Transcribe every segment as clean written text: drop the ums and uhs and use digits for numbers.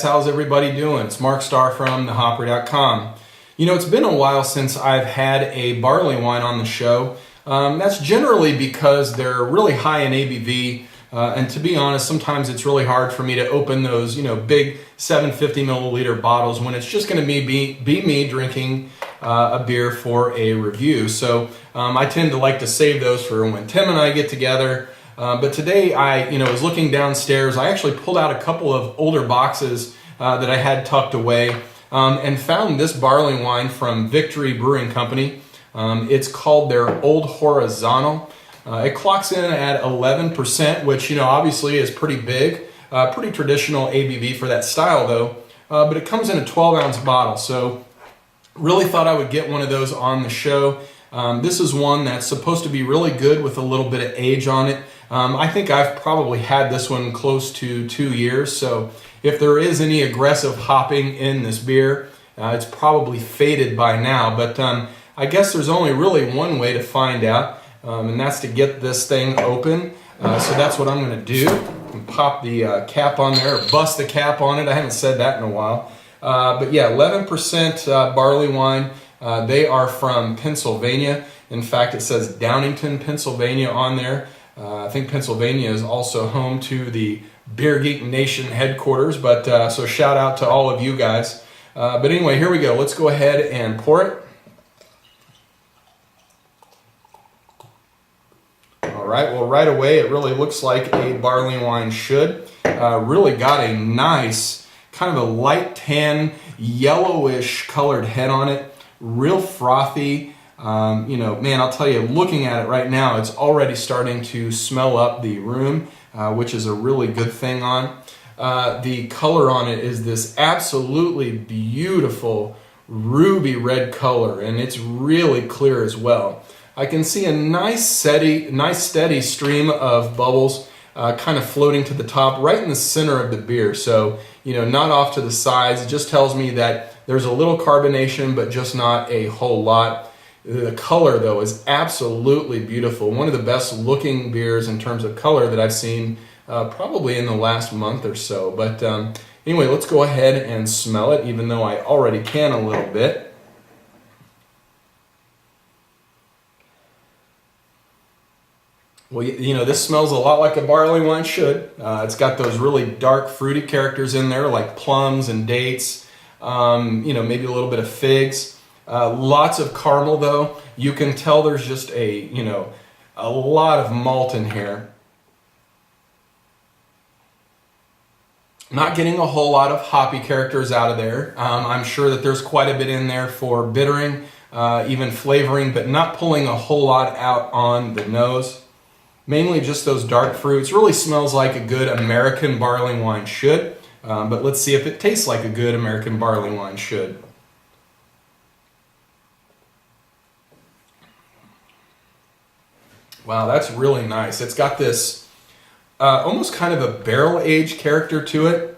how's everybody doing? It's Mark Starr from thehopry.com. You know, it's been a while since I've had a barley wine on the show. That's generally because they're really high in ABV, and to be honest, sometimes it's really hard for me to open those, big 750 milliliter bottles when it's just going to be me drinking a beer for a review. So I tend to like to save those for when Tim and I get together. But today I was looking downstairs. I actually pulled out a couple of older boxes that I had tucked away and found this barley wine from Victory Brewing Company. It's called their Old Horizontal. It clocks in at 11%, which obviously is pretty big, pretty traditional ABV for that style though. But it comes in a 12-ounce bottle, so really thought I would get one of those on the show. This is one that's supposed to be really good with a little bit of age on it. I think I've probably had this one close to 2 years, so if there is any aggressive hopping in this beer, it's probably faded by now, but I guess there's only really one way to find out, and that's to get this thing open. So that's what I'm going to do, and pop the cap on there, or bust the cap on it. I haven't said that in a while. But yeah, 11% barley wine. They are from Pennsylvania. In fact, it says Downingtown, Pennsylvania on there. I think Pennsylvania is also home to the Beer Geek Nation headquarters, but so shout out to all of you guys. But anyway, here we go. Let's go ahead and pour it. All right, well, right away, it really looks like a barley wine should. Really got a nice, kind of a light tan, yellowish colored head on it. Real frothy. Man, I'll tell you, looking at it right now, it's already starting to smell up the room, which is a really good thing on. The color on it is this absolutely beautiful ruby red color, and it's really clear as well. I can see a nice steady stream of bubbles kind of floating to the top, right in the center of the beer. So, not off to the sides. It just tells me that there's a little carbonation, but just not a whole lot. The color, though, is absolutely beautiful. One of the best looking beers in terms of color that I've seen probably in the last month or so. But anyway, let's go ahead and smell it, even though I already can a little bit. Well, this smells a lot like a barley wine should. It's got those really dark fruity characters in there, like plums and dates, maybe a little bit of figs. Lots of caramel though. You can tell there's just a lot of malt in here. Not getting a whole lot of hoppy characters out of there. I'm sure that there's quite a bit in there for bittering, even flavoring, but not pulling a whole lot out on the nose. Mainly just those dark fruits. Really smells like a good American barley wine should. But let's see if it tastes like a good American barley wine should. Wow, that's really nice. It's got this almost kind of a barrel-aged character to it,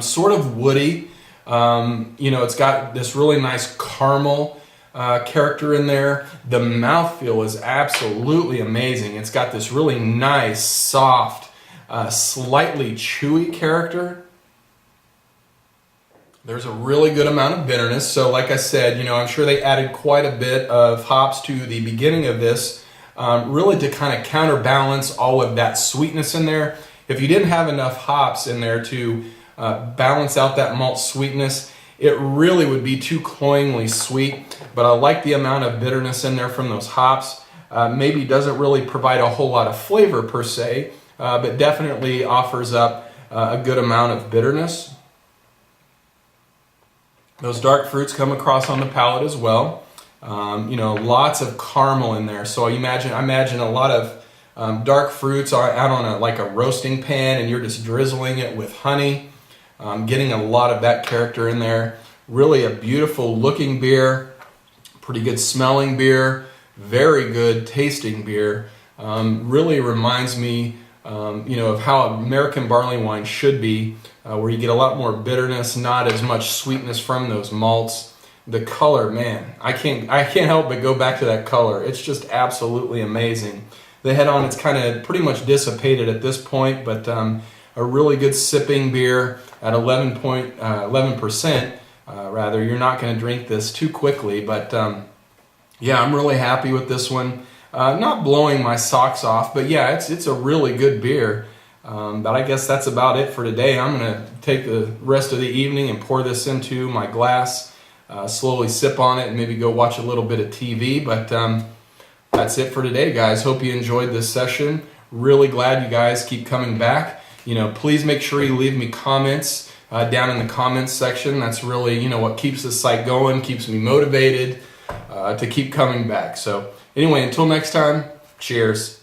sort of woody. It's got this really nice caramel character in there. The mouthfeel is absolutely amazing. It's got this really nice, soft, slightly chewy character. There's a really good amount of bitterness. So like I said, I'm sure they added quite a bit of hops to the beginning of this, really to kind of counterbalance all of that sweetness in there. If you didn't have enough hops in there to balance out that malt sweetness, it really would be too cloyingly sweet. But I like the amount of bitterness in there from those hops. Maybe doesn't really provide a whole lot of flavor per se, but definitely offers up a good amount of bitterness. Those dark fruits come across on the palate as well. Lots of caramel in there. So I imagine a lot of dark fruits are out on a roasting pan, and you're just drizzling it with honey. Getting a lot of that character in there. Really a beautiful looking beer, pretty good smelling beer, very good tasting beer. Really reminds me, of how American barley wine should be, where you get a lot more bitterness, not as much sweetness from those malts. The color, man, I can't help but go back to that color. It's just absolutely amazing. The head on it's kind of pretty much dissipated at this point, but a a really good sipping beer at 11%. Rather, you're not going to drink this too quickly, but yeah, I'm really happy with this one. Not blowing my socks off, but yeah, it's a really good beer. But I guess that's about it for today. I'm going to take the rest of the evening and pour this into my glass, slowly sip on it, and maybe go watch a little bit of TV. But that's it for today, guys. Hope you enjoyed this session. Really glad you guys keep coming back. Please make sure you leave me comments down in the comments section. That's really, what keeps the site going, keeps me motivated to keep coming back. So anyway, until next time, cheers.